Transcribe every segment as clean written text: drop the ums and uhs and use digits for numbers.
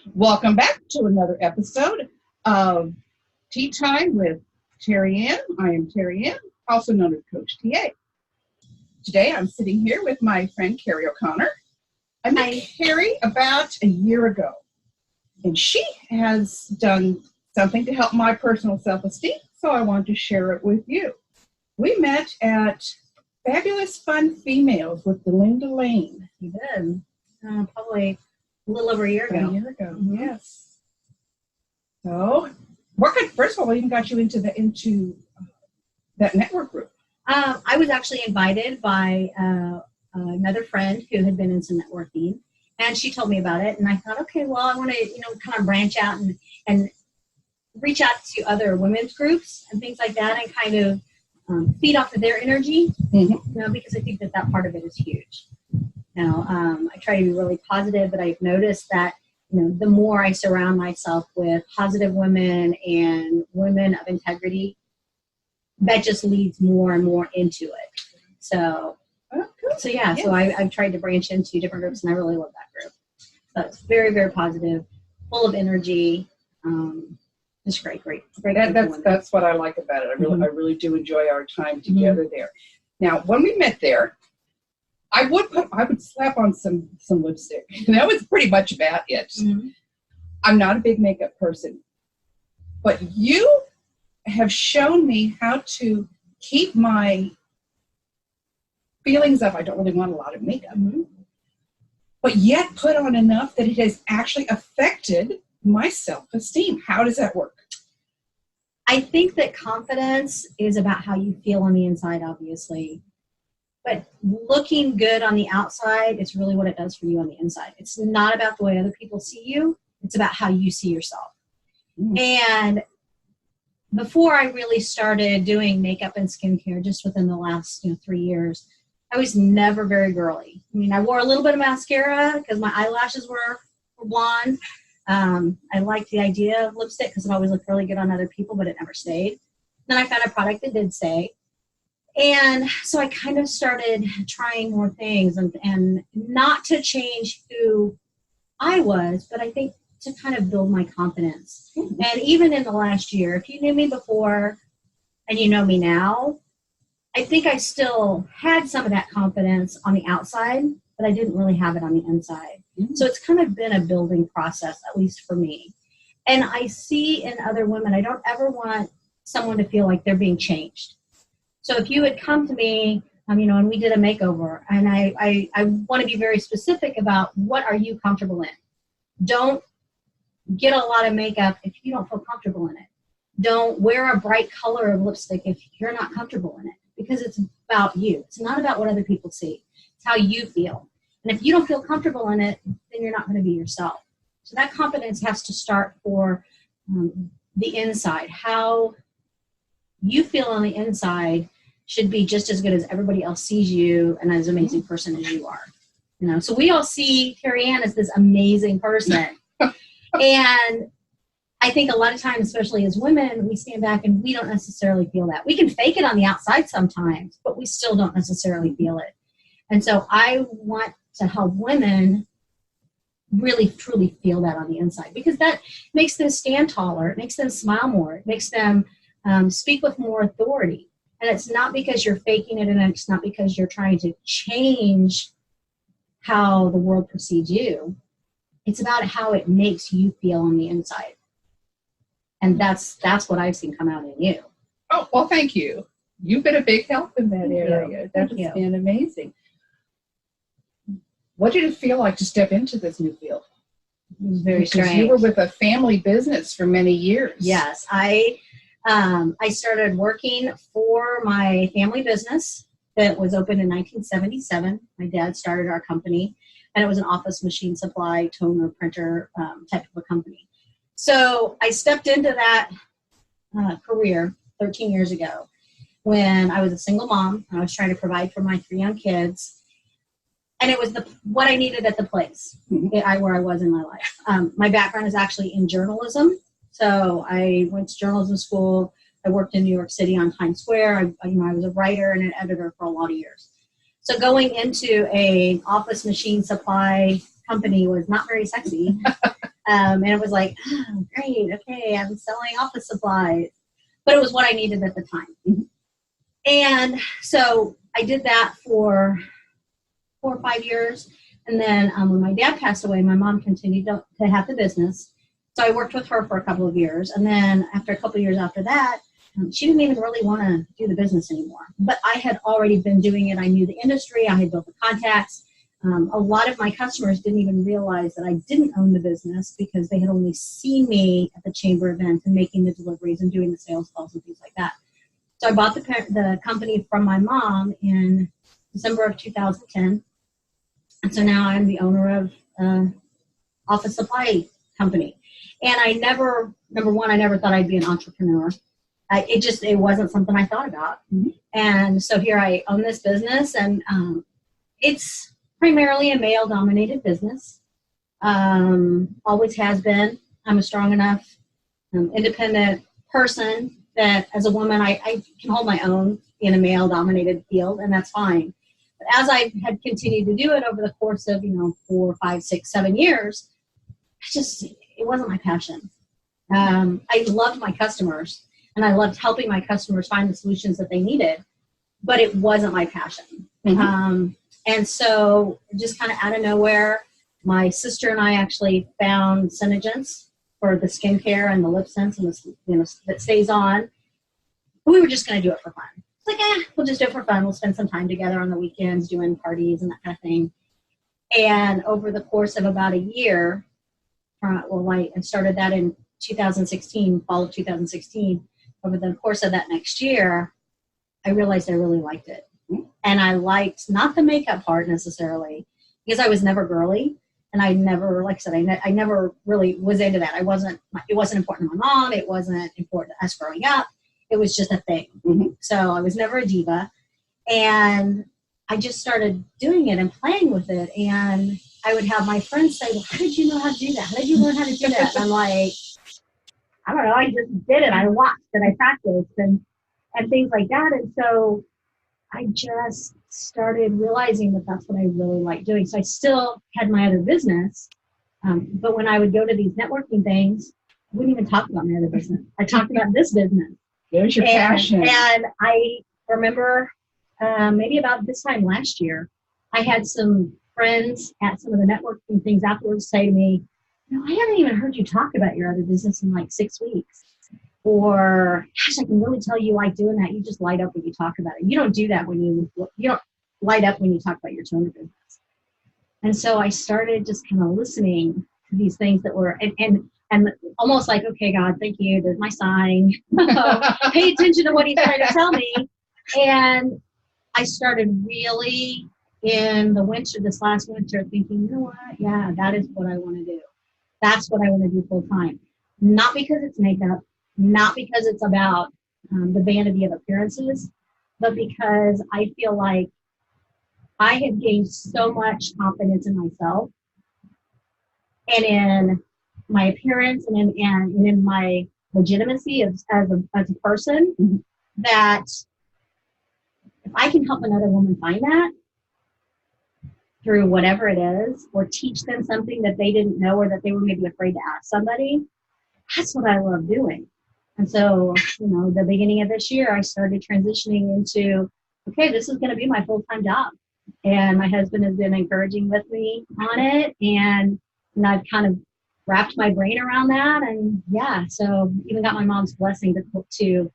Welcome back to another episode of Tea Time with Terry Ann. I am Terry Ann, also known as Coach TA. Today I'm sitting here with my friend Kerrie O'Connor. I met Kerrie about a year ago, and she has done something to help my personal self-esteem, so I wanted to share it with you. We met at Fabulous Fun Females with Belinda Lane. You did. Probably a little over a year ago. Yes. So, first of all, what even got you into that network group? I was actually invited by another friend who had been in some networking, and she told me about it, and I thought, okay, well, I want to, kind of branch out and reach out to other women's groups and things like that, and kind of feed off of their energy, because I think that part of it is huge. I try to be really positive, but I've noticed that, the more I surround myself with positive women and women of integrity, that just leads more and more into it. So I've tried to branch into different groups, and I really love that group. So it's very, very positive, full of energy. It's great. That's what I like about it. I really do enjoy our time together there. Now, when we met there, I would slap on some lipstick. That was pretty much about it. I'm not a big makeup person, but you have shown me how to keep my feelings of I don't really want a lot of makeup, but yet put on enough that it has actually affected my self-esteem. How does that work? I think that confidence is about how you feel on the inside, obviously. But looking good on the outside is really what it does for you on the inside. It's not about the way other people see you. It's about how you see yourself. And before I really started doing makeup and skincare, just within the last 3 years, I was never very girly. I mean, I wore a little bit of mascara because my eyelashes were blonde. I liked the idea of lipstick because it always looked really good on other people, but it never stayed. Then I found a product that did stay. And so I kind of started trying more things and not to change who I was, but I think to kind of build my confidence. And even in the last year, if you knew me before and you know me now, I think I still had some of that confidence on the outside, but I didn't really have it on the inside. So it's kind of been a building process, at least for me. And I see in other women, I don't ever want someone to feel like they're being changed. So if you had come to me, and we did a makeover, and I want to be very specific about what are you comfortable in. Don't get a lot of makeup if you don't feel comfortable in it. Don't wear a bright color of lipstick if you're not comfortable in it, because it's about you. It's not about what other people see. It's how you feel. And if you don't feel comfortable in it, then you're not going to be yourself. So that confidence has to start for the inside. How you feel on the inside should be just as good as everybody else sees you and as amazing person as you are. So we all see Terry Ann as this amazing person. And I think a lot of times, especially as women, we stand back and we don't necessarily feel that. We can fake it on the outside sometimes, but we still don't necessarily feel it. And so I want to help women really, truly feel that on the inside, because that makes them stand taller. It makes them smile more. It makes them speak with more authority. And it's not because you're faking it, and it's not because you're trying to change how the world perceives you. It's about how it makes you feel on the inside. And that's what I've seen come out in you. Oh, well, thank you. You've been a big help in that area. That has been amazing. What did it feel like to step into this new field? It was very strange. You were with a family business for many years. Yes, I started working for my family business that was opened in 1977. My dad started our company, and it was an office machine supply, toner, printer type of a company. So I stepped into that career 13 years ago when I was a single mom. I was trying to provide for my 3 young kids. And it was what I needed at the place where I was in my life. My background is actually in journalism. So I went to journalism school. I worked in New York City on Times Square. I was a writer and an editor for a lot of years. So going into an office machine supply company was not very sexy. And it was like, oh, great, okay, I'm selling office supplies. But it was what I needed at the time. Mm-hmm. And so I did that for 4 or 5 years. And then when my dad passed away, my mom continued to have the business. So I worked with her for a couple of years. And then after a couple of years after that, she didn't even really want to do the business anymore. But I had already been doing it. I knew the industry. I had built the contacts. A lot of my customers didn't even realize that I didn't own the business because they had only seen me at the chamber event and making the deliveries and doing the sales calls and things like that. So I bought the company from my mom in December of 2010. And so now I'm the owner of office supply company. And I never, number one, I never thought I'd be an entrepreneur. It wasn't something I thought about. Mm-hmm. And so here I own this business, and it's primarily a male-dominated business. Always has been. I'm a strong enough, independent person that as a woman, I can hold my own in a male-dominated field, and that's fine. But as I had continued to do it over the course of, 4, 5, 6, 7 years, it wasn't my passion. I loved my customers, and I loved helping my customers find the solutions that they needed, but it wasn't my passion. Mm-hmm. And so just kind of out of nowhere, my sister and I actually found Senegence for the skincare and the lip sense and that stays on. We were just going to do it for fun. It's like, we'll just do it for fun. We'll spend some time together on the weekends doing parties and that kind of thing. And over the course of about a year, I started that in 2016, fall of 2016. Over the course of that next year, I realized I really liked it. And I liked not the makeup part necessarily, because I was never girly. And I never, like I said, I never really was into that. It wasn't important to my mom. It wasn't important to us growing up. It was just a thing. Mm-hmm. So I was never a diva. And I just started doing it and playing with it. And I would have my friends say, well, how did you know how to do that? How did you learn how to do that? And I'm like, I don't know. I just did it. I watched and I practiced and things like that. And so I just started realizing that that's what I really like doing. So I still had my other business. But when I would go to these networking things, I wouldn't even talk about my other business. I talked about this business. There's your passion. And I remember maybe about this time last year, I had some friends at some of the networking things afterwards say to me, I haven't even heard you talk about your other business in like 6 weeks. Or, gosh, I can really tell you like doing that. You just light up when you talk about it. You don't do that you don't light up when you talk about your toner business. And so I started just kind of listening to these things that were, and almost like, okay, God, thank you. There's my sign. Pay attention to what he's trying to tell me. And I started really in the winter, this last winter, thinking, you know what? Yeah, that is what I want to do. That's what I want to do full time. Not because it's makeup, not because it's about the vanity of appearances, but because I feel like I had gained so much confidence in myself and in my appearance and in my legitimacy as a person, that if I can help another woman find that through whatever it is, or teach them something that they didn't know or that they were maybe afraid to ask somebody, that's what I love doing. And so, the beginning of this year, I started transitioning into, okay, this is going to be my full-time job. And my husband has been encouraging with me on it. And I've kind of wrapped my brain around that. And yeah, so even got my mom's blessing to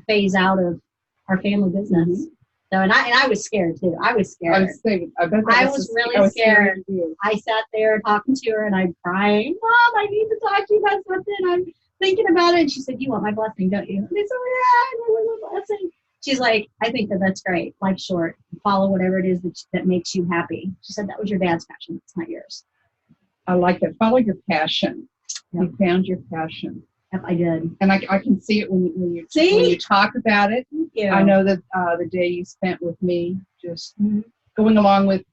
phase out of our family business. Mm-hmm. So, and I was scared too. I was scared. I was really scared. I sat there talking to her and I'm crying, Mom, I need to talk to you about something. I'm thinking about it. And she said, you want my blessing, don't you? And I said, yeah, I want my blessing. She's like, I think that's great. Life's short. Follow whatever it is that makes you happy. She said, that was your dad's passion. It's not yours. I like that. Follow your passion. Yep. You found your passion. Yep, I did. And I can see it when you talk about it. Thank you. I know that the day you spent with me, just going along with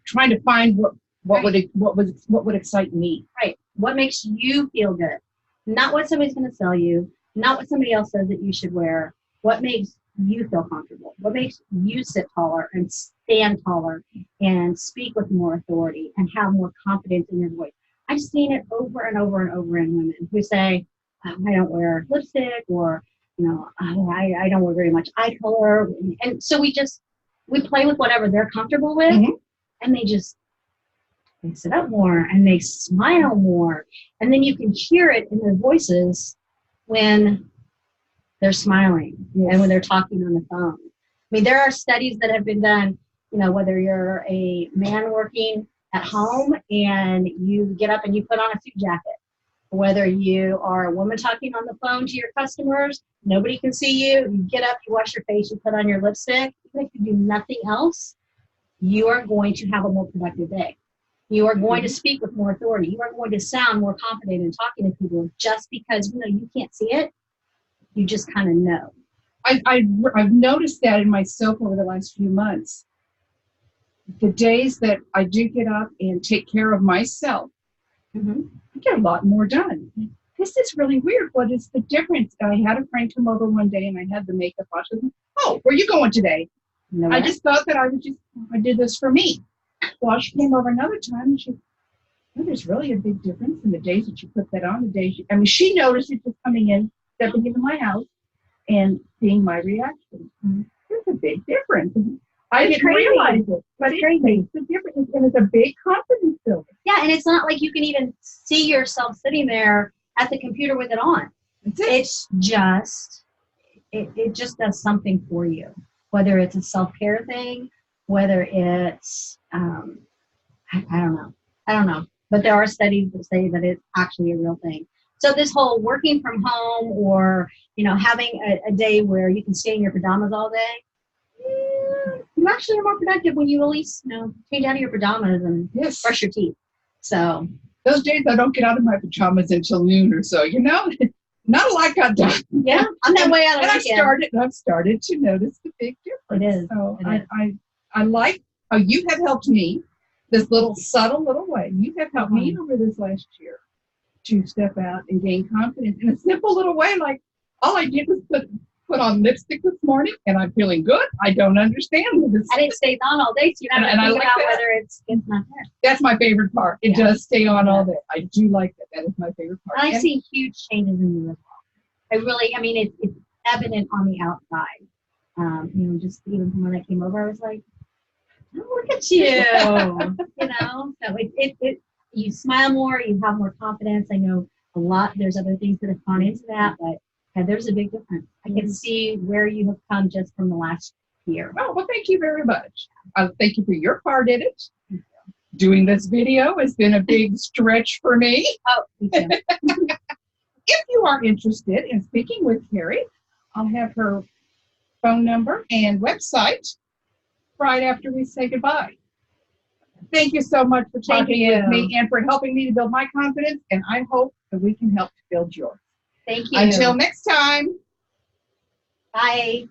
trying to find what would excite me. Right. What makes you feel good? Not what somebody's going to sell you. Not what somebody else says that you should wear. What makes you feel comfortable? What makes you sit taller and stand taller and speak with more authority and have more confidence in your voice? I've seen it over and over and over in women who say, I don't wear lipstick, or, oh, I don't wear very much eye color. And so we play with whatever they're comfortable with, and they sit up more and they smile more. And then you can hear it in their voices when they're smiling and when they're talking on the phone. I mean, there are studies that have been done, whether you're a man working at home and you get up and you put on a suit jacket, whether you are a woman talking on the phone to your customers, nobody can see you, you get up, you wash your face, you put on your lipstick, even if you do nothing else, you are going to have a more productive day. You are going to speak with more authority. You are going to sound more confident in talking to people just because, you can't see it. You just kind of know. I've noticed that in myself over the last few months. The days that I do get up and take care of myself, I get a lot more done. This is really weird. What is the difference? I had a friend come over one day and I had the makeup on. She said, oh, where are you going today? Nowhere. I just thought that I did this for me. Well, she came over another time and there's really a big difference in the days that you put that on, the days she noticed it just coming in, stepping into my house and seeing my reaction. There's a big difference. I didn't realize it, but it makes a difference, and it's a big confidence builder. Yeah, and it's not like you can even see yourself sitting there at the computer with it on. It's just, it just does something for you, whether it's a self-care thing, whether it's, I don't know, but there are studies that say that it's actually a real thing. So this whole working from home or, having a day where you can stay in your pajamas all day, you actually are more productive when you at least, change out of your pajamas and brush your teeth. So those days I don't get out of my pajamas until noon or so, not a lot got done. Yeah, I'm that way out of the weekend. I've started to notice the big difference. It is. So I like how you have helped me, this little subtle little way. You have helped me over this last year to step out and gain confidence in a simple little way. Like all I did was put on lipstick this morning and I'm feeling good. I don't understand this. And it stays on all day, so you don't have to think about whether it's not there. That's my favorite part. It does stay on all day. I do like that. That is my favorite part. And I see huge changes in you as well. It's evident on the outside. Just even from when I came over, I was like, oh, look at you. So you smile more, you have more confidence. I know there's other things that have gone into that, but there's a big difference. I can see where you have come just from the last year. Oh, well, thank you very much. Thank you for your part in it. Doing this video has been a big stretch for me. Oh, me too. If you are interested in speaking with Kerrie, I'll have her phone number and website right after we say goodbye. Thank you so much for talking with me and for helping me to build my confidence, and I hope that we can help to build yours. Thank you. Until next time. Bye.